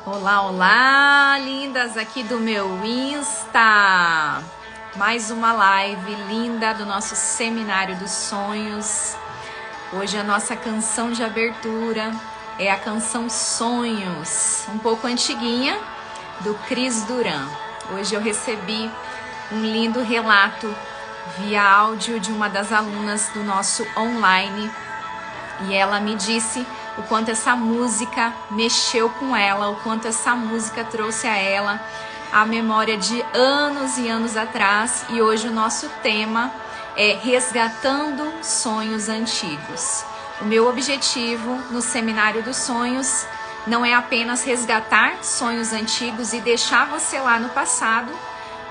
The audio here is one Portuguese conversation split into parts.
Olá, olá, lindas aqui do meu Insta. Mais uma live linda do nosso Seminário dos Sonhos. Hoje a nossa canção de abertura é a canção Sonhos, um pouco antiguinha, do Cris Duran. Hoje eu recebi um lindo relato via áudio de uma das alunas do nosso online e ela me disse o quanto essa música mexeu com ela, o quanto essa música trouxe a ela a memória de anos e anos atrás. E hoje o nosso tema é Resgatando Sonhos Antigos. O meu objetivo no Seminário dos Sonhos não é apenas resgatar sonhos antigos e deixar você lá no passado,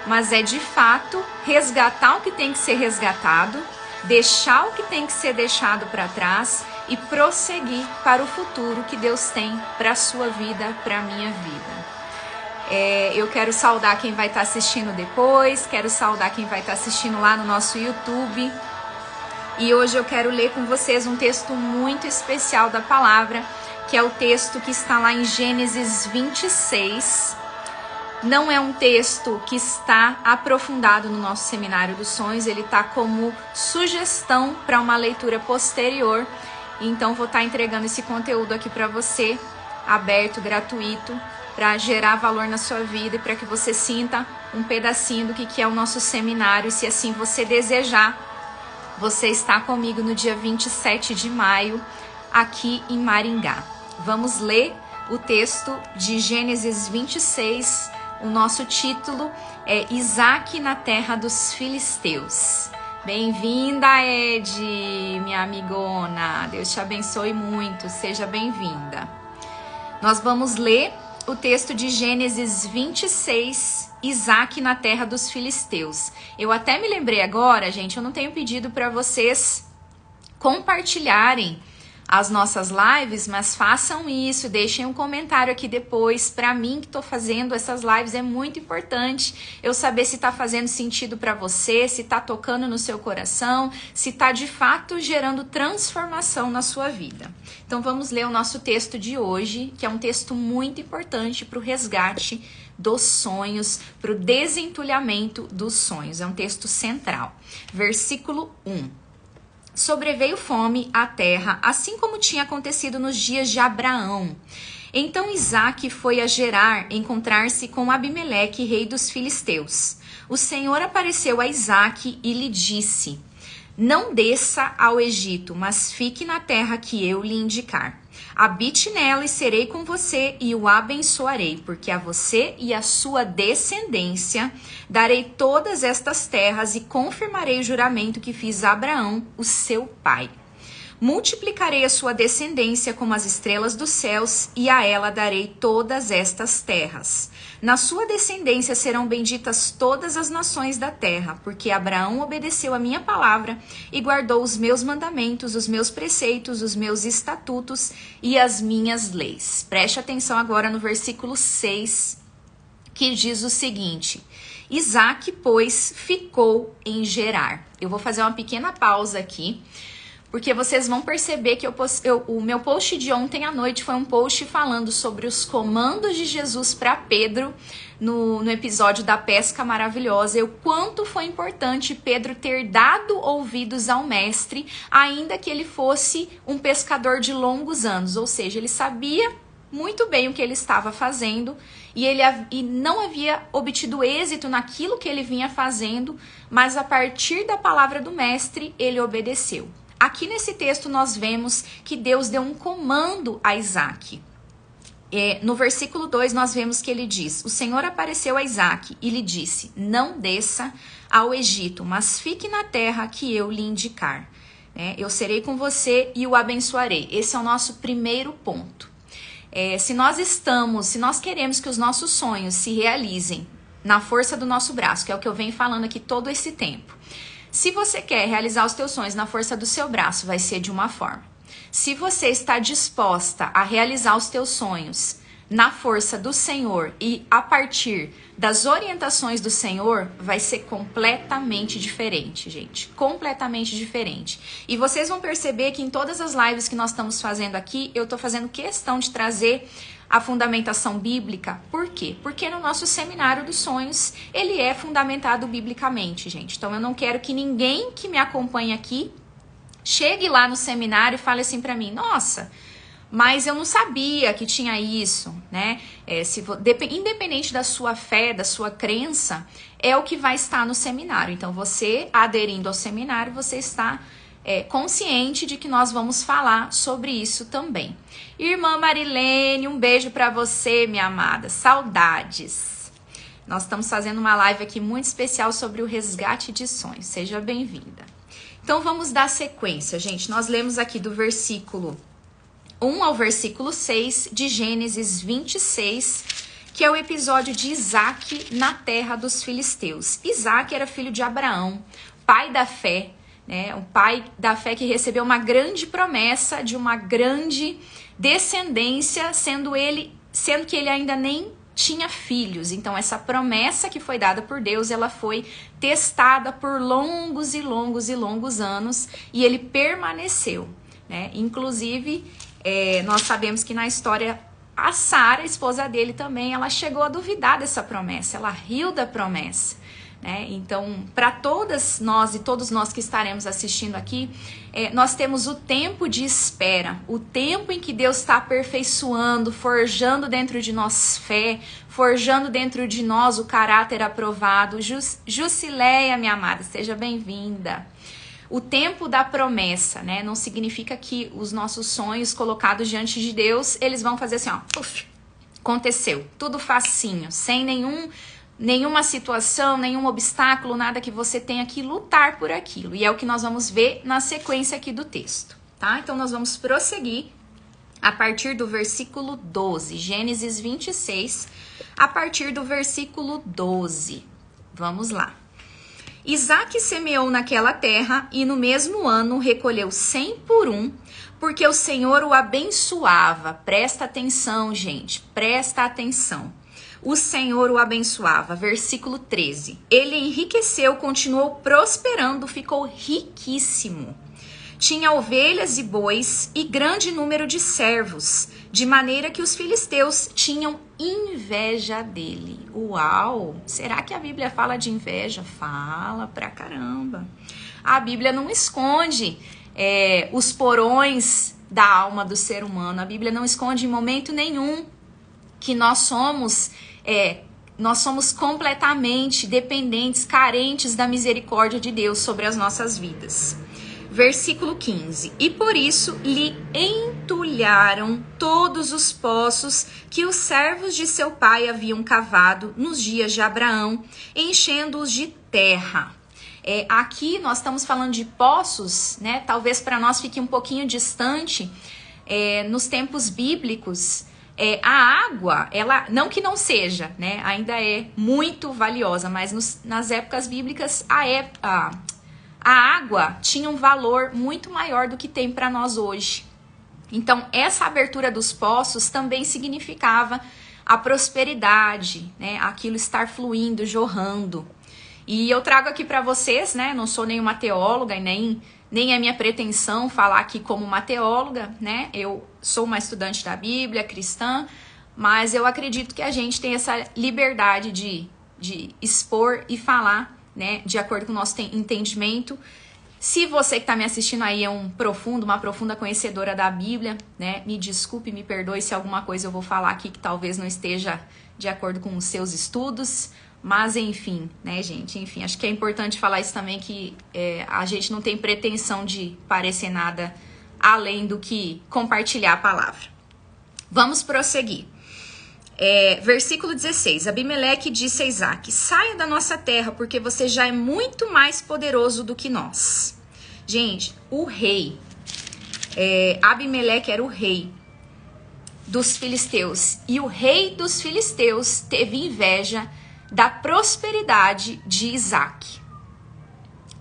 mas é de fato resgatar o que tem que ser resgatado, deixar o que tem que ser deixado para trás e prosseguir para o futuro que Deus tem para a sua vida, para a minha vida. Eu quero saudar quem vai estar assistindo depois, quero saudar quem vai estar assistindo lá no nosso YouTube. E hoje eu quero ler com vocês um texto muito especial da palavra, que é o texto que está lá em Gênesis 26. Não é um texto que está aprofundado no nosso Seminário dos Sonhos, ele está como sugestão para uma leitura posterior. Então vou estar entregando esse conteúdo aqui para você, aberto, gratuito, para gerar valor na sua vida e para que você sinta um pedacinho do que é o nosso seminário. E se assim você desejar, você está comigo no dia 27 de maio, aqui em Maringá. Vamos ler o texto de Gênesis 26. O nosso título é Isaac na terra dos filisteus. Bem-vinda, Ed, minha amigona. Deus te abençoe muito. Seja bem-vinda. Nós vamos ler o texto de Gênesis 26, Isaac na terra dos filisteus. Eu até me lembrei agora, gente, eu não tenho pedido para vocês compartilharem as nossas lives, mas façam isso, deixem um comentário aqui depois. Para mim que estou fazendo essas lives é muito importante eu saber se está fazendo sentido para você, se está tocando no seu coração, se está de fato gerando transformação na sua vida. Então vamos ler o nosso texto de hoje, que é um texto muito importante para o resgate dos sonhos, para o desentulhamento dos sonhos. É um texto central. Versículo 1. Sobreveio fome à terra, assim como tinha acontecido nos dias de Abraão. Então Isaque foi a Gerar encontrar-se com Abimeleque, rei dos filisteus. O Senhor apareceu a Isaque e lhe disse: Não desça ao Egito, mas fique na terra que eu lhe indicar. Habite nela e serei com você e o abençoarei, porque a você e a sua descendência darei todas estas terras e confirmarei o juramento que fiz a Abraão, o seu pai. Multiplicarei a sua descendência como as estrelas dos céus e a ela darei todas estas terras. Na sua descendência serão benditas todas as nações da terra, porque Abraão obedeceu a minha palavra e guardou os meus mandamentos, os meus preceitos, os meus estatutos e as minhas leis. Preste atenção agora no versículo 6, que diz o seguinte: Isaque, pois, ficou em Gerar. Eu vou fazer uma pequena pausa aqui, porque vocês vão perceber que o meu post de ontem à noite foi um post falando sobre os comandos de Jesus para Pedro no episódio da pesca maravilhosa, e o quanto foi importante Pedro ter dado ouvidos ao mestre, ainda que ele fosse um pescador de longos anos, ou seja, ele sabia muito bem o que ele estava fazendo e não havia obtido êxito naquilo que ele vinha fazendo, mas a partir da palavra do mestre ele obedeceu. Aqui nesse texto nós vemos que Deus deu um comando a Isaque. No versículo 2 nós vemos que ele diz: O Senhor apareceu a Isaque e lhe disse: Não desça ao Egito, mas fique na terra que eu lhe indicar. Eu serei com você e o abençoarei. Esse é o nosso primeiro ponto. Se nós queremos que os nossos sonhos se realizem na força do nosso braço, que é o que eu venho falando aqui todo esse tempo. Se você quer realizar os teus sonhos na força do seu braço, vai ser de uma forma. Se você está disposta a realizar os teus sonhos na força do Senhor e a partir das orientações do Senhor, vai ser completamente diferente, gente. Completamente diferente. E vocês vão perceber que em todas as lives que nós estamos fazendo aqui, eu estou fazendo questão de trazer a fundamentação bíblica. Por quê? Porque no nosso seminário dos sonhos, ele é fundamentado biblicamente, gente. Então, eu não quero que ninguém que me acompanhe aqui chegue lá no seminário e fale assim pra mim, nossa, mas eu não sabia que tinha isso, né? Independente da sua fé, da sua crença, é o que vai estar no seminário. Então, você aderindo ao seminário, você está consciente de que nós vamos falar sobre isso também. Irmã Marilene, um beijo pra você, minha amada. Saudades. Nós estamos fazendo uma live aqui muito especial sobre o resgate de sonhos. Seja bem-vinda. Então, vamos dar sequência, gente. Nós lemos aqui do versículo 1 ao versículo 6 de Gênesis 26, que é o episódio de Isaac na terra dos filisteus. Isaac era filho de Abraão, pai da fé, né? Um pai da fé que recebeu uma grande promessa de uma grande descendência, sendo que ele ainda nem tinha filhos. Então, essa promessa que foi dada por Deus, ela foi testada por longos e longos e longos anos, e ele permaneceu, né? Inclusive, nós sabemos que na história, a Sara, a esposa dele também, ela chegou a duvidar dessa promessa, ela riu da promessa, né? Então, para todas nós e todos nós que estaremos assistindo aqui, nós temos o tempo de espera, o tempo em que Deus está aperfeiçoando, forjando dentro de nós fé, forjando dentro de nós o caráter aprovado. Jusileia, minha amada, seja bem-vinda. O tempo da promessa, né? Não significa que os nossos sonhos colocados diante de Deus, eles vão fazer assim, ó, uf, aconteceu, tudo facinho, sem nenhuma situação, nenhum obstáculo, nada que você tenha que lutar por aquilo. E é o que nós vamos ver na sequência aqui do texto, tá? Então, nós vamos prosseguir a partir do versículo 12, Gênesis 26, a partir do versículo 12. Vamos lá. Isaac semeou naquela terra e no mesmo ano recolheu 100 por 1, porque o Senhor o abençoava. Presta atenção, gente, presta atenção. O Senhor o abençoava. Versículo 13. Ele enriqueceu, continuou prosperando, ficou riquíssimo. Tinha ovelhas e bois e grande número de servos, de maneira que os filisteus tinham inveja dele. Uau! Será que a Bíblia fala de inveja? Fala pra caramba. A Bíblia não esconde os porões da alma do ser humano. A Bíblia não esconde em momento nenhum que nós somos completamente dependentes, carentes da misericórdia de Deus sobre as nossas vidas. Versículo 15. E por isso lhe entulharam todos os poços que os servos de seu pai haviam cavado nos dias de Abraão, enchendo-os de terra. Aqui nós estamos falando de poços, né? Talvez para nós fique um pouquinho distante. Nos tempos bíblicos, a água, ela não que não seja, né? Ainda é muito valiosa, mas nas épocas bíblicas a água tinha um valor muito maior do que tem para nós hoje. Então, essa abertura dos poços também significava a prosperidade, né? Aquilo estar fluindo, jorrando. E eu trago aqui para vocês, né? Não sou nenhuma teóloga e nem é minha pretensão falar aqui como uma teóloga, né? Eu sou uma estudante da Bíblia, cristã, mas eu acredito que a gente tem essa liberdade de expor e falar, né, de acordo com o nosso entendimento. Se você que está me assistindo aí é uma profunda conhecedora da Bíblia, né, me desculpe, me perdoe se alguma coisa eu vou falar aqui que talvez não esteja de acordo com os seus estudos, mas enfim, né, gente, enfim, acho que é importante falar isso também, que a gente não tem pretensão de parecer nada além do que compartilhar a palavra. Vamos prosseguir. Versículo 16. Abimeleque disse a Isaac: saia da nossa terra, porque você já é muito mais poderoso do que nós. Gente, o rei, Abimeleque era o rei dos filisteus, e o rei dos filisteus teve inveja da prosperidade de Isaac.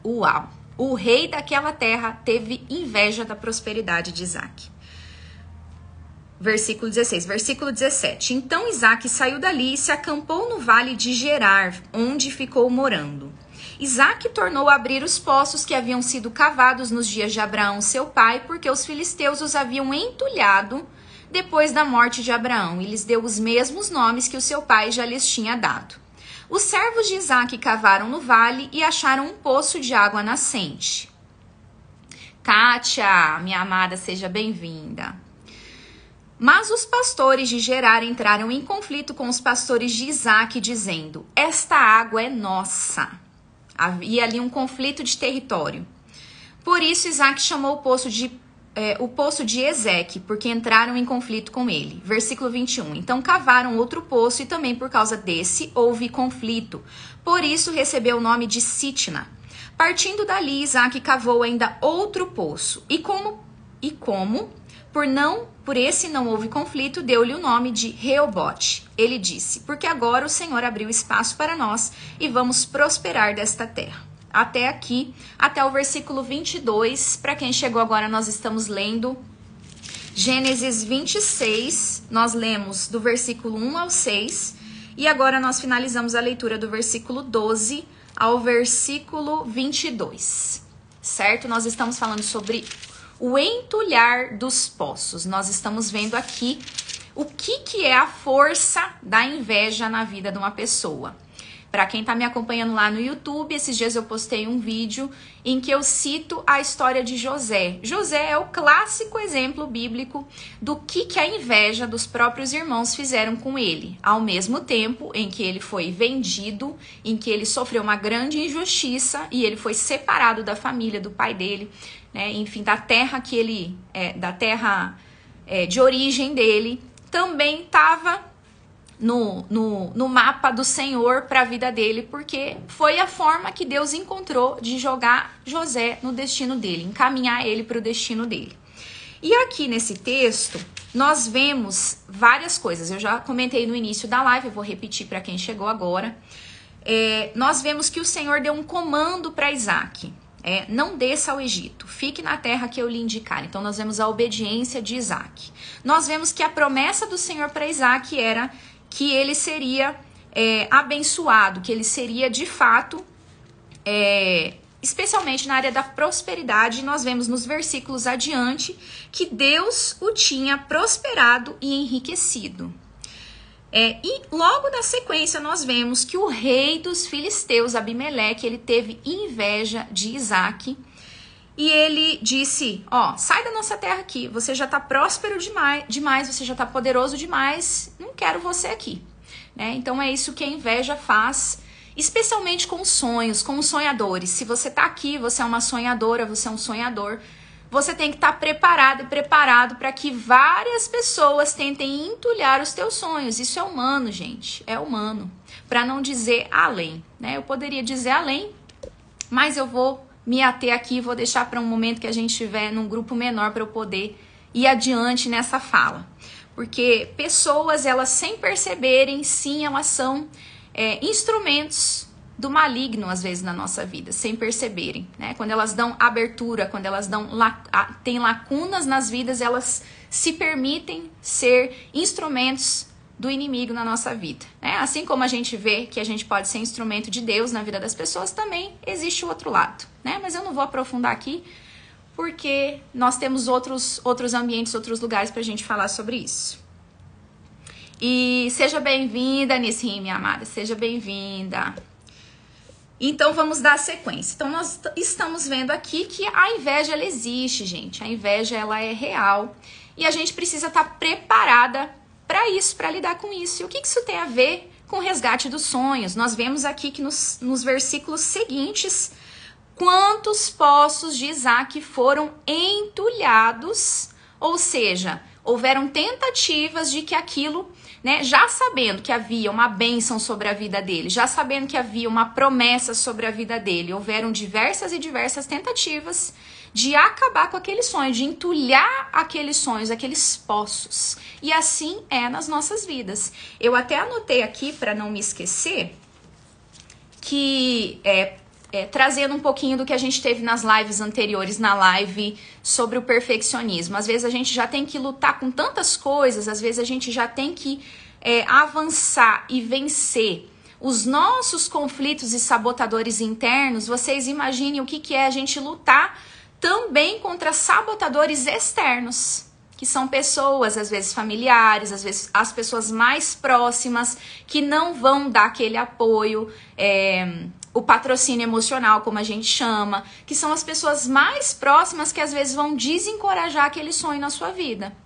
Uau! O rei daquela terra teve inveja da prosperidade de Isaac. Versículo 16, versículo 17. Então Isaac saiu dali e se acampou no vale de Gerar, onde ficou morando. Isaac tornou a abrir os poços que haviam sido cavados nos dias de Abraão, seu pai, porque os filisteus os haviam entulhado depois da morte de Abraão, e lhes deu os mesmos nomes que o seu pai já lhes tinha dado. Os servos de Isaque cavaram no vale e acharam um poço de água nascente. Kátia, minha amada, seja bem-vinda. Mas os pastores de Gerar entraram em conflito com os pastores de Isaque, dizendo: esta água é nossa. Havia ali um conflito de território. Por isso Isaque chamou o poço de Ezeque, porque entraram em conflito com ele. Versículo 21. Então cavaram outro poço e também por causa desse houve conflito. Por isso recebeu o nome de Sitna. Partindo dali, Isaque cavou ainda outro poço. E como por esse não houve conflito, deu-lhe o nome de Reobote. Ele disse: porque agora o Senhor abriu espaço para nós e vamos prosperar desta terra. Até aqui, até o versículo 22. Para quem chegou agora, nós estamos lendo Gênesis 26. Nós lemos do versículo 1 ao 6. E agora nós finalizamos a leitura do versículo 12 ao versículo 22. Certo? Nós estamos falando sobre o entulhar dos poços. Nós estamos vendo aqui o que é a força da inveja na vida de uma pessoa. Para quem está me acompanhando lá no YouTube, esses dias eu postei um vídeo em que eu cito a história de José. José é o clássico exemplo bíblico do que a inveja dos próprios irmãos fizeram com ele. Ao mesmo tempo em que ele foi vendido, em que ele sofreu uma grande injustiça e ele foi separado da família, do pai dele, né? Enfim, da terra que ele, de origem dele, também estava no mapa do Senhor para a vida dele, porque foi a forma que Deus encontrou de jogar José no destino dele, encaminhar ele para o destino dele. E aqui nesse texto, nós vemos várias coisas. Eu já comentei no início da live, eu vou repetir para quem chegou agora. Nós vemos que o Senhor deu um comando para Isaque. Não desça ao Egito, fique na terra que eu lhe indicar. Então nós vemos a obediência de Isaque. Nós vemos que a promessa do Senhor para Isaque era que ele seria abençoado, que ele seria de fato, especialmente na área da prosperidade. Nós vemos nos versículos adiante que Deus o tinha prosperado e enriquecido. E logo na sequência nós vemos que o rei dos filisteus, Abimeleque, ele teve inveja de Isaque. E ele disse: sai da nossa terra aqui, você já está próspero demais, você já está poderoso demais, não quero você aqui. Né? Então é isso que a inveja faz, especialmente com sonhos, com os sonhadores. Se você está aqui, você é uma sonhadora, você é um sonhador, você tem que estar preparado e preparado para que várias pessoas tentem entulhar os teus sonhos. Isso é humano, gente, é humano. Para não dizer além, né? Eu poderia dizer além, mas eu vou me ater aqui, vou deixar para um momento que a gente estiver num grupo menor para eu poder ir adiante nessa fala. Porque pessoas, elas sem perceberem, sim, elas são instrumentos do maligno, às vezes, na nossa vida, sem perceberem. Né? Quando elas dão abertura, quando elas têm lacunas nas vidas, elas se permitem ser instrumentos do inimigo na nossa vida. Né? Assim como a gente vê que a gente pode ser instrumento de Deus na vida das pessoas, também existe o outro lado. Né? Mas eu não vou aprofundar aqui, porque nós temos outros ambientes, outros lugares para a gente falar sobre isso. E seja bem-vinda, Nissim, minha amada, seja bem-vinda. Então vamos dar sequência. Então nós estamos vendo aqui que a inveja, ela existe, gente. A inveja, ela é real e a gente precisa estar preparada para isso, para lidar com isso. E o que isso tem a ver com o resgate dos sonhos? Nós vemos aqui que nos versículos seguintes, quantos poços de Isaque foram entulhados, ou seja, houveram tentativas de que aquilo, né, já sabendo que havia uma bênção sobre a vida dele, já sabendo que havia uma promessa sobre a vida dele, houveram diversas e diversas tentativas de acabar com aquele sonho, de entulhar aqueles sonhos, aqueles poços. E assim é nas nossas vidas. Eu até anotei aqui, para não me esquecer, que trazendo um pouquinho do que a gente teve nas lives anteriores, na live sobre o perfeccionismo. Às vezes a gente já tem que lutar com tantas coisas, às vezes a gente já tem que avançar e vencer os nossos conflitos e sabotadores internos. Vocês imaginem o que é a gente lutar também contra sabotadores externos, que são pessoas, às vezes familiares, às vezes as pessoas mais próximas, que não vão dar aquele apoio, o patrocínio emocional, como a gente chama, que são as pessoas mais próximas que às vezes vão desencorajar aquele sonho na sua vida.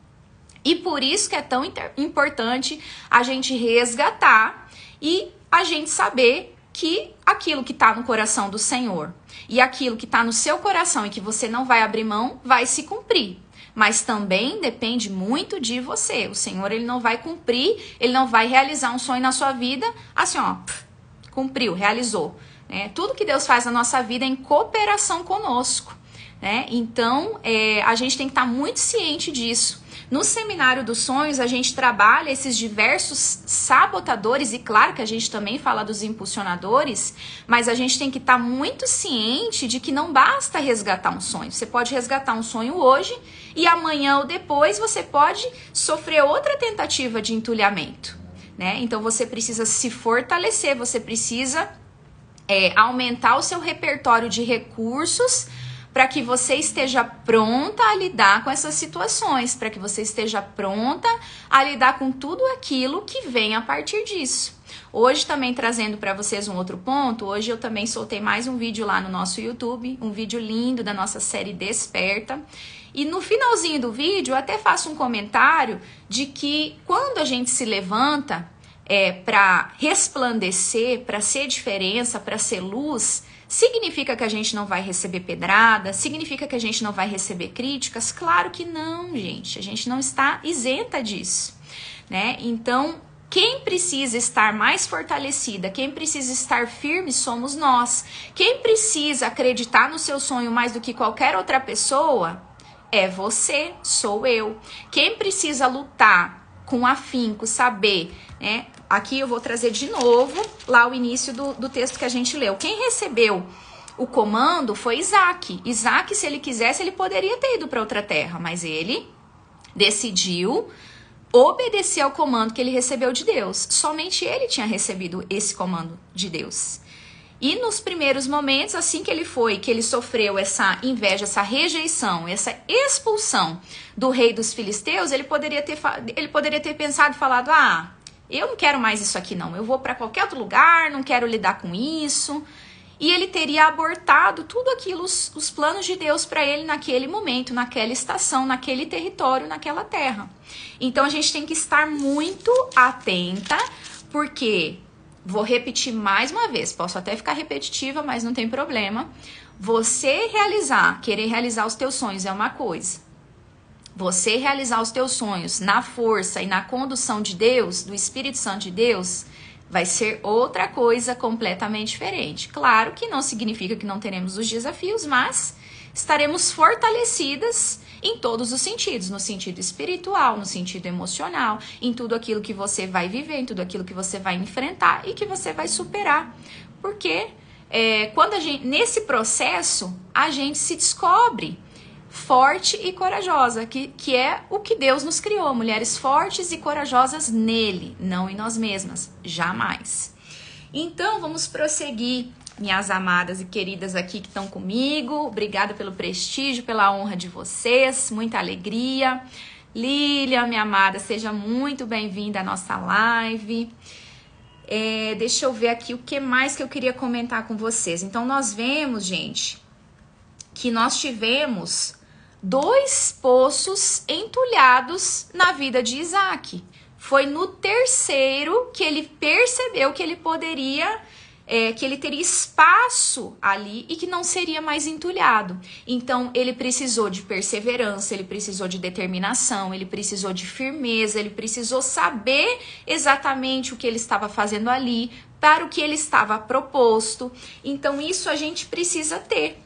E por isso que é tão importante a gente resgatar e a gente saber que aquilo que está no coração do Senhor e aquilo que está no seu coração e que você não vai abrir mão, vai se cumprir. Mas também depende muito de você. O Senhor, ele não vai cumprir, ele não vai realizar um sonho na sua vida assim, ó, cumpriu, realizou. Né? Tudo que Deus faz na nossa vida é em cooperação conosco. Né? Então, a gente tem que estar muito ciente disso. No Seminário dos Sonhos, a gente trabalha esses diversos sabotadores, e claro que a gente também fala dos impulsionadores, mas a gente tem que estar muito ciente de que não basta resgatar um sonho. Você pode resgatar um sonho hoje e amanhã ou depois você pode sofrer outra tentativa de entulhamento. Né? Então você precisa se fortalecer, você precisa aumentar o seu repertório de recursos para que você esteja pronta a lidar com essas situações, para que você esteja pronta a lidar com tudo aquilo que vem a partir disso. Hoje também trazendo para vocês um outro ponto, hoje eu também soltei mais um vídeo lá no nosso YouTube, um vídeo lindo da nossa série Desperta. E no finalzinho do vídeo eu até faço um comentário de que quando a gente se levanta para resplandecer, para ser diferença, para ser luz, significa que a gente não vai receber pedrada? Significa que a gente não vai receber críticas? Claro que não, gente. A gente não está isenta disso, né? Então, quem precisa estar mais fortalecida, quem precisa estar firme somos nós. Quem precisa acreditar no seu sonho mais do que qualquer outra pessoa é você, sou eu. Quem precisa lutar com afinco, saber, né? Aqui eu vou trazer de novo lá o início do texto que a gente leu. Quem recebeu o comando foi Isaac. Isaac, se ele quisesse, ele poderia ter ido para outra terra, mas ele decidiu obedecer ao comando que ele recebeu de Deus. Somente ele tinha recebido esse comando de Deus. E nos primeiros momentos, assim que ele sofreu essa inveja, essa rejeição, essa expulsão do rei dos filisteus, ele poderia ter pensado e falado, eu não quero mais isso aqui não, eu vou para qualquer outro lugar, não quero lidar com isso. E ele teria abortado tudo aquilo, os planos de Deus para ele naquele momento, naquela estação, naquele território, naquela terra. Então a gente tem que estar muito atenta, porque, vou repetir mais uma vez, posso até ficar repetitiva, mas não tem problema. Você querer realizar os teus sonhos é uma coisa. Você realizar os teus sonhos na força e na condução de Deus, do Espírito Santo de Deus, vai ser outra coisa completamente diferente. Claro que não significa que não teremos os desafios, mas estaremos fortalecidas em todos os sentidos, no sentido espiritual, no sentido emocional, em tudo aquilo que você vai viver, em tudo aquilo que você vai enfrentar e que você vai superar. Porque nesse processo, a gente se descobre forte e corajosa, que é o que Deus nos criou, mulheres fortes e corajosas nele, não em nós mesmas, jamais. Então, vamos prosseguir, minhas amadas e queridas aqui que estão comigo. Obrigada pelo prestígio, pela honra de vocês, muita alegria. Lília, minha amada, seja muito bem-vinda à nossa live. Deixa eu ver aqui o que mais que eu queria comentar com vocês. Então, nós vemos, gente, que nós tivemos 2 poços entulhados na vida de Isaac. Foi no terceiro que ele percebeu que ele poderia, que ele teria espaço ali e que não seria mais entulhado. Então, ele precisou de perseverança, ele precisou de determinação, ele precisou de firmeza, ele precisou saber exatamente o que ele estava fazendo ali, para o que ele estava proposto. Então, isso a gente precisa ter.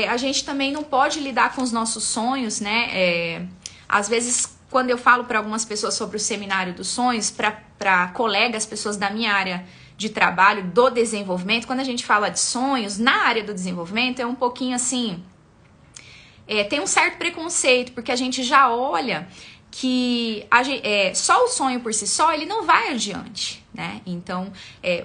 A gente também não pode lidar com os nossos sonhos, né? Às vezes, quando eu falo para algumas pessoas sobre o Seminário dos Sonhos, para colegas, pessoas da minha área de trabalho, do desenvolvimento, quando a gente fala de sonhos, na área do desenvolvimento, é um pouquinho assim... tem um certo preconceito, porque a gente já olha que só o sonho por si só, ele não vai adiante, né? Então,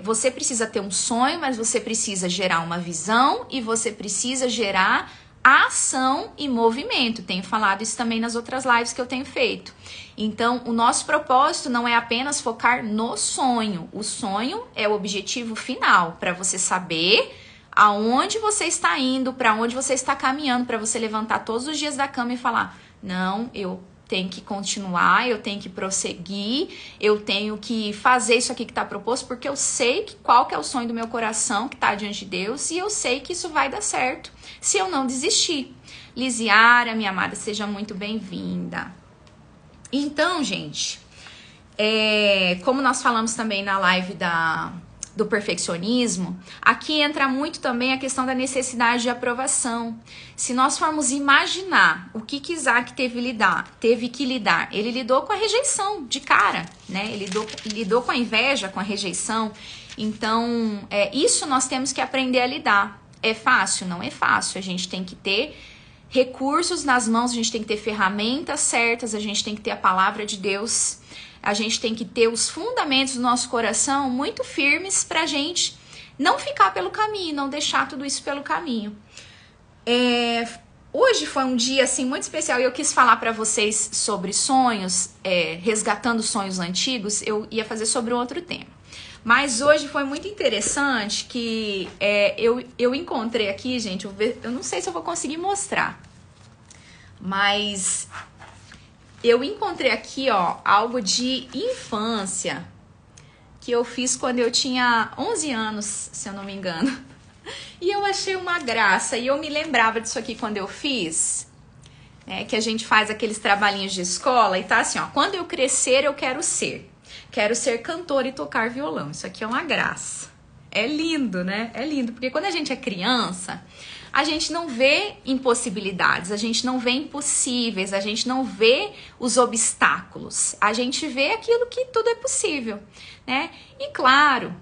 você precisa ter um sonho, mas você precisa gerar uma visão e você precisa gerar ação e movimento. Tenho falado isso também nas outras lives que eu tenho feito. Então, o nosso propósito não é apenas focar no sonho. O sonho é o objetivo final, para você saber aonde você está indo, para onde você está caminhando, para você levantar todos os dias da cama e falar: não, eu tenho que continuar, eu tenho que prosseguir, eu tenho que fazer isso aqui que está proposto, porque eu sei qual que é o sonho do meu coração que está diante de Deus, e eu sei que isso vai dar certo se eu não desistir. Lisiara, minha amada, seja muito bem-vinda. Então, gente, como nós falamos também na live do perfeccionismo, aqui entra muito também a questão da necessidade de aprovação. Se nós formos imaginar o que Isaac teve que lidar, ele lidou com a rejeição de cara, né? Ele lidou com a inveja, com a rejeição. Então, isso nós temos que aprender a lidar. É fácil? Não é fácil. A gente tem que ter recursos nas mãos, a gente tem que ter ferramentas certas, a gente tem que ter a palavra de Deus, a gente tem que ter os fundamentos do nosso coração muito firmes pra gente não ficar pelo caminho, não deixar tudo isso pelo caminho. Hoje foi um dia assim muito especial e eu quis falar pra vocês sobre sonhos, resgatando sonhos antigos. Eu ia fazer sobre um outro tema. Mas hoje foi muito interessante que eu encontrei aqui, gente, eu não sei se eu vou conseguir mostrar, mas eu encontrei aqui, ó, algo de infância que eu fiz quando eu tinha 11 anos, se eu não me engano. E eu achei uma graça, e eu me lembrava disso aqui quando eu fiz, que a gente faz aqueles trabalhinhos de escola e tá assim, ó: quando eu crescer eu quero ser cantora e tocar violão. Isso aqui é uma graça. É lindo, né? É lindo, porque quando a gente é criança, a gente não vê impossibilidades, a gente não vê impossíveis, a gente não vê os obstáculos. A gente vê aquilo que tudo é possível, né? E claro,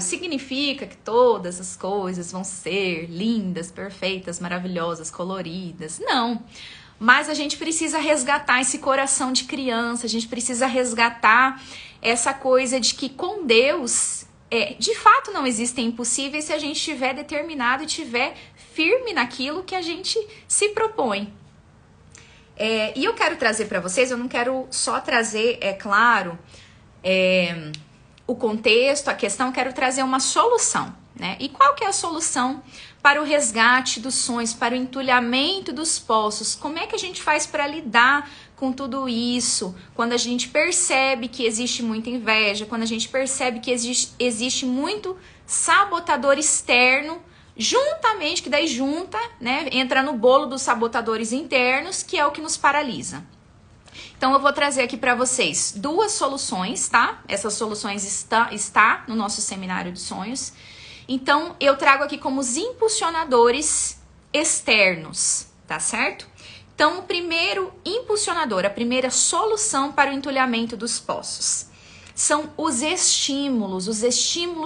significa que todas as coisas vão ser lindas, perfeitas, maravilhosas, coloridas. Não. Mas a gente precisa resgatar esse coração de criança, a gente precisa resgatar essa coisa de que com Deus, de fato não existem impossíveis se a gente estiver determinado e estiver firme naquilo que a gente se propõe. E eu quero trazer para vocês, eu não quero só trazer, o contexto, a questão, eu quero trazer uma solução, né? E qual que é a solução para o resgate dos sonhos, para o entulhamento dos poços? Como é que a gente faz para lidar com tudo isso? Quando a gente percebe que existe muita inveja, quando a gente percebe que existe muito sabotador externo, juntamente, que daí junta, né? Entra no bolo dos sabotadores internos, que é o que nos paralisa. Então eu vou trazer aqui para vocês 2 soluções, tá? Essas soluções está no nosso seminário de sonhos. Então, eu trago aqui como os impulsionadores externos, tá certo? Então, o primeiro impulsionador, a primeira solução para o entulhamento dos poços, são os estímulos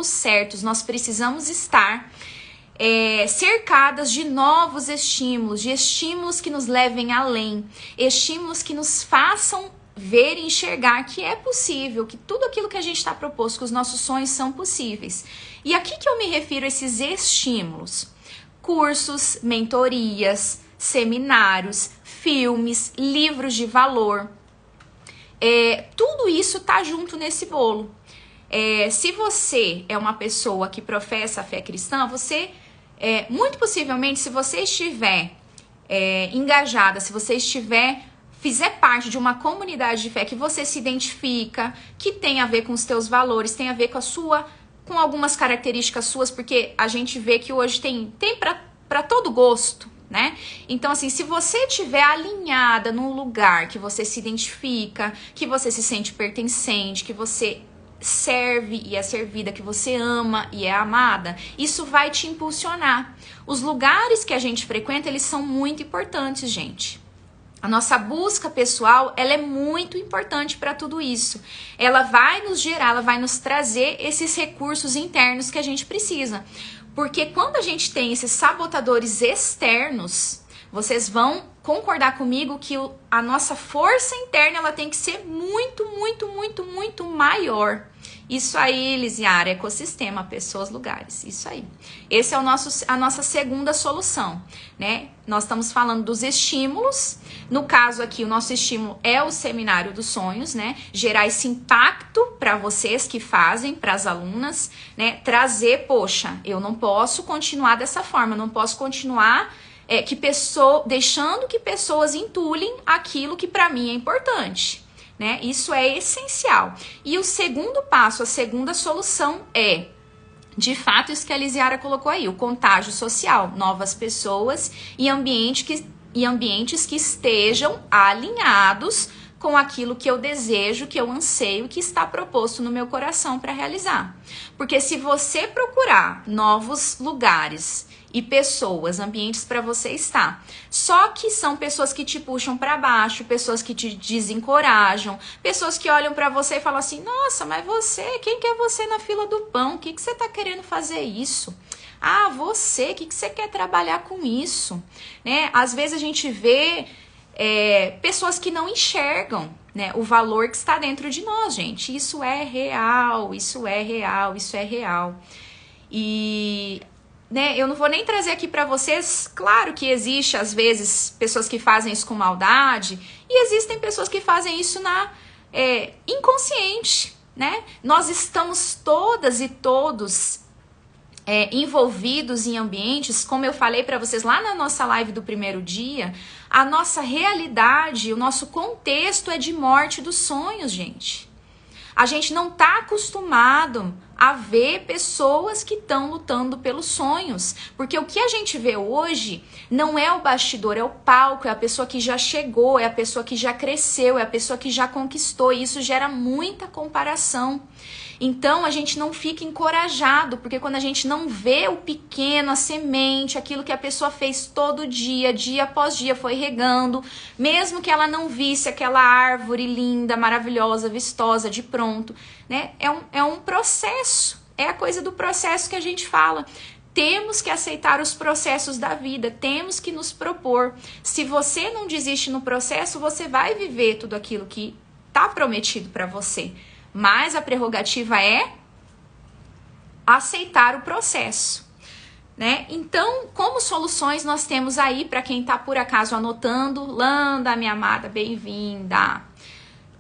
certos. Nós precisamos estar cercadas de novos estímulos, de estímulos que nos levem além, estímulos que nos façam ver e enxergar que é possível, que tudo aquilo que a gente está proposto, que os nossos sonhos são possíveis. E aqui que eu me refiro a esses estímulos: cursos, mentorias, seminários, filmes, livros de valor. Tudo isso tá junto nesse bolo. Se você é uma pessoa que professa a fé cristã, você, muito possivelmente, se você estiver engajada, se você fizer parte de uma comunidade de fé que você se identifica, que tem a ver com os teus valores, tem a ver com algumas características suas, porque a gente vê que hoje tem para todo gosto, né? Então, assim, se você estiver alinhada num lugar que você se identifica, que você se sente pertencente, que você serve e é servida, que você ama e é amada, isso vai te impulsionar. Os lugares que a gente frequenta, eles são muito importantes, gente. A nossa busca pessoal, ela é muito importante para tudo isso. Ela vai nos gerar, ela vai nos trazer esses recursos internos que a gente precisa. Porque quando a gente tem esses sabotadores externos, vocês vão concordar comigo que a nossa força interna, ela tem que ser muito, muito, muito, muito maior. Isso aí, Lisiara, ecossistema, pessoas, lugares, isso aí. Esse é a nossa segunda solução, né? Nós estamos falando dos estímulos. No caso aqui, o nosso estímulo é o Seminário dos Sonhos, né? Gerar esse impacto para vocês que fazem, para as alunas, né? Trazer, poxa, eu não posso continuar dessa forma, não posso continuar deixando que pessoas entulhem aquilo que para mim é importante, né? Isso é essencial. E o segundo passo, a segunda solução é, de fato, isso que a Lisiara colocou aí, o contágio social, novas pessoas e ambientes que estejam alinhados com aquilo que eu desejo, que eu anseio, que está proposto no meu coração para realizar. Porque se você procurar novos lugares e pessoas, ambientes para você estar, só que são pessoas que te puxam para baixo, pessoas que te desencorajam, pessoas que olham para você e falam assim, nossa, mas você, quem que é você na fila do pão? O que você tá querendo fazer isso? Ah, você, o que você quer trabalhar com isso? Né? Às vezes a gente vê pessoas que não enxergam, né, o valor que está dentro de nós, gente. Isso é real, isso é real, isso é real. E né, eu não vou nem trazer aqui para vocês, claro que existe às vezes pessoas que fazem isso com maldade e existem pessoas que fazem isso inconsciente, né? Nós estamos todas e todos envolvidos em ambientes, como eu falei para vocês lá na nossa live do primeiro dia, a nossa realidade, o nosso contexto é de morte dos sonhos, gente. A gente não está acostumado a ver pessoas que estão lutando pelos sonhos. Porque o que a gente vê hoje não é o bastidor, é o palco, é a pessoa que já chegou, é a pessoa que já cresceu, é a pessoa que já conquistou. E isso gera muita comparação. Então a gente não fica encorajado, porque quando a gente não vê o pequeno, a semente, aquilo que a pessoa fez todo dia, dia após dia, foi regando, mesmo que ela não visse aquela árvore linda, maravilhosa, vistosa, de pronto, né? É um processo, é a coisa do processo que a gente fala. Temos que aceitar os processos da vida, temos que nos propor. Se você não desiste no processo, você vai viver tudo aquilo que está prometido para você. Mas a prerrogativa é aceitar o processo, né? Então, como soluções nós temos aí para quem está por acaso anotando, Landa, minha amada, bem-vinda.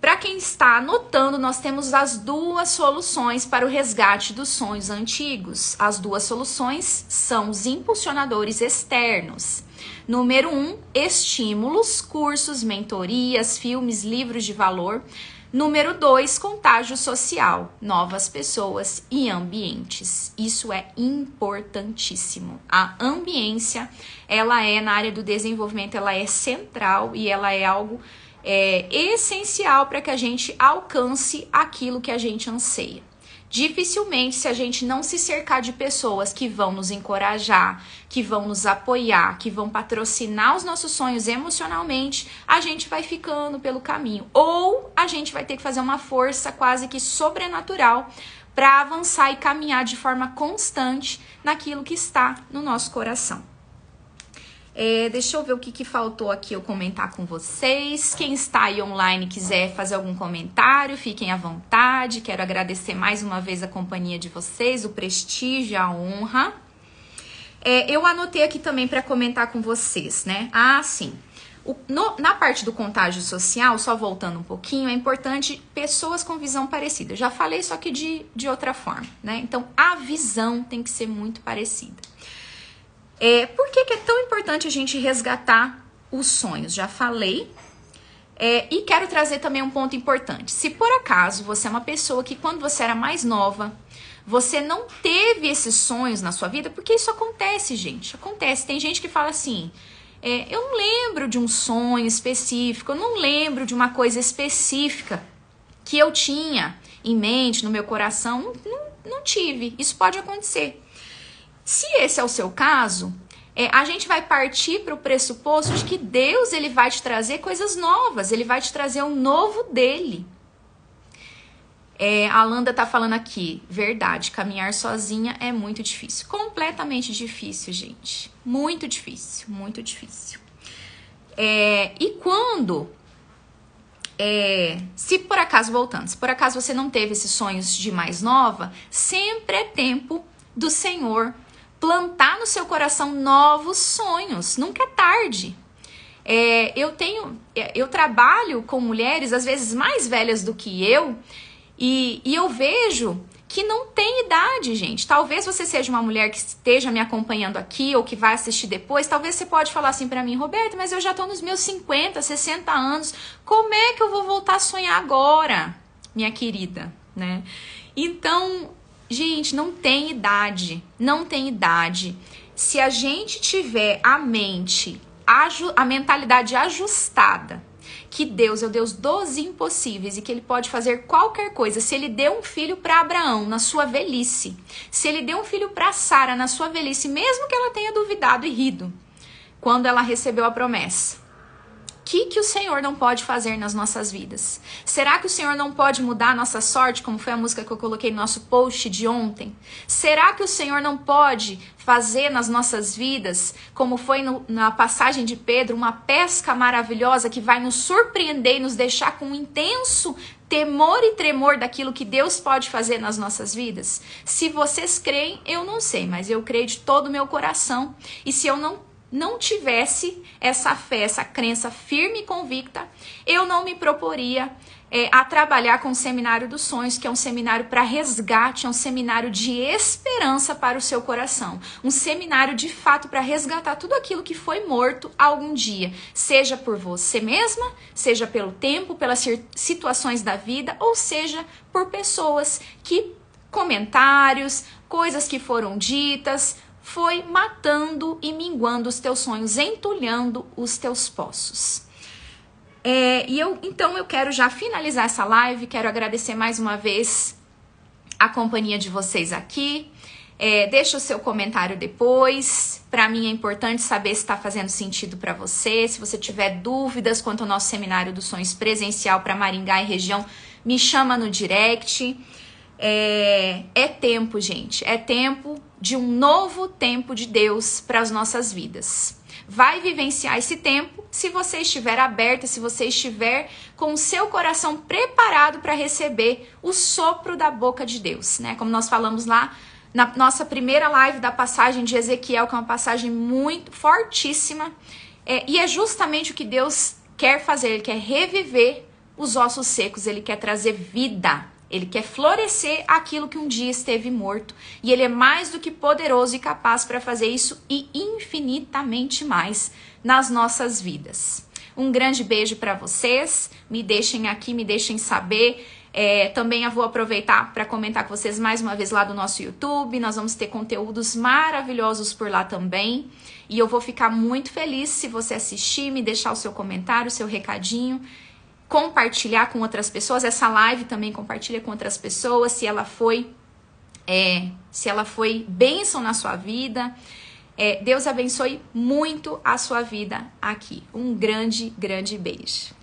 Para quem está anotando, nós temos as duas soluções para o resgate dos sonhos antigos. As duas soluções são os impulsionadores externos. Número 1, estímulos, cursos, mentorias, filmes, livros de valor. Número 2, contágio social, novas pessoas e ambientes. Isso é importantíssimo. A ambiência, ela é na área do desenvolvimento, ela é central e ela é algo essencial para que a gente alcance aquilo que a gente anseia. Dificilmente, se a gente não se cercar de pessoas que vão nos encorajar, que vão nos apoiar, que vão patrocinar os nossos sonhos emocionalmente, a gente vai ficando pelo caminho. Ou a gente vai ter que fazer uma força quase que sobrenatural para avançar e caminhar de forma constante naquilo que está no nosso coração. Deixa eu ver o que faltou aqui eu comentar com vocês. Quem está aí online quiser fazer algum comentário, fiquem à vontade. Quero agradecer mais uma vez a companhia de vocês, o prestígio, a honra. Eu anotei aqui também para comentar com vocês, né? Sim. Na parte do contágio social, só voltando um pouquinho, é importante pessoas com visão parecida. Eu já falei isso aqui de outra forma, né? Então, a visão tem que ser muito parecida. Por que é tão importante a gente resgatar os sonhos? Já falei. E quero trazer também um ponto importante. Se por acaso você é uma pessoa que quando você era mais nova, você não teve esses sonhos na sua vida, porque isso acontece, gente. Acontece. Tem gente que fala assim, eu não lembro de um sonho específico, eu não lembro de uma coisa específica que eu tinha em mente, no meu coração. Não tive. Isso pode acontecer. Se esse é o seu caso, a gente vai partir para o pressuposto de que Deus ele vai te trazer coisas novas, ele vai te trazer um novo dele. A Landa tá falando aqui, verdade, caminhar sozinha é muito difícil. Completamente difícil, gente. Muito difícil, muito difícil. E quando se por acaso você não teve esses sonhos de mais nova, sempre é tempo do Senhor plantar no seu coração novos sonhos. Nunca é tarde. Eu trabalho com mulheres, às vezes mais velhas do que eu, e eu vejo que não tem idade, gente. Talvez você seja uma mulher que esteja me acompanhando aqui ou que vai assistir depois. Talvez você pode falar assim pra mim, Roberta, mas eu já tô nos meus 50, 60 anos. Como é que eu vou voltar a sonhar agora, minha querida, né? Então, gente, não tem idade. Não tem idade. Se a gente tiver a mentalidade ajustada, que Deus é o Deus dos impossíveis e que Ele pode fazer qualquer coisa. Se Ele deu um filho para Abraão na sua velhice, se Ele deu um filho para Sara na sua velhice, mesmo que ela tenha duvidado e rido quando ela recebeu a promessa, o que o Senhor não pode fazer nas nossas vidas? Será que o Senhor não pode mudar a nossa sorte, como foi a música que eu coloquei no nosso post de ontem? Será que o Senhor não pode fazer nas nossas vidas, como foi na passagem de Pedro, uma pesca maravilhosa que vai nos surpreender e nos deixar com um intenso temor e tremor daquilo que Deus pode fazer nas nossas vidas? Se vocês creem, eu não sei, mas eu creio de todo o meu coração. E se eu não tivesse essa fé, essa crença firme e convicta, eu não me proporia a trabalhar com o Seminário dos Sonhos, que é um seminário para resgate, é um seminário de esperança para o seu coração. Um seminário de fato para resgatar tudo aquilo que foi morto algum dia, seja por você mesma, seja pelo tempo, pelas situações da vida, ou seja por pessoas que, comentários, coisas que foram ditas, foi matando e minguando os teus sonhos, entulhando os teus poços. Então eu quero já finalizar essa live, quero agradecer mais uma vez a companhia de vocês aqui. Deixa o seu comentário depois. Para mim é importante saber se está fazendo sentido para você. Se você tiver dúvidas quanto ao nosso Seminário dos Sonhos presencial para Maringá e região, me chama no direct. É tempo, gente. É tempo de um novo tempo de Deus para as nossas vidas. Vai vivenciar esse tempo se você estiver aberta, se você estiver com o seu coração preparado para receber o sopro da boca de Deus, né? Como nós falamos lá na nossa primeira live da passagem de Ezequiel, que é uma passagem muito fortíssima, e é justamente o que Deus quer fazer. Ele quer reviver os ossos secos, Ele quer trazer vida. Ele quer florescer aquilo que um dia esteve morto. E Ele é mais do que poderoso e capaz para fazer isso e infinitamente mais nas nossas vidas. Um grande beijo para vocês. Me deixem aqui, me deixem saber. Também eu vou aproveitar para comentar com vocês mais uma vez lá do nosso YouTube. Nós vamos ter conteúdos maravilhosos por lá também. E eu vou ficar muito feliz se você assistir, me deixar o seu comentário, o seu recadinho. Compartilhar com outras pessoas, essa live também compartilha com outras pessoas, se ela foi bênção na sua vida. Deus abençoe muito a sua vida aqui. Um grande, grande beijo.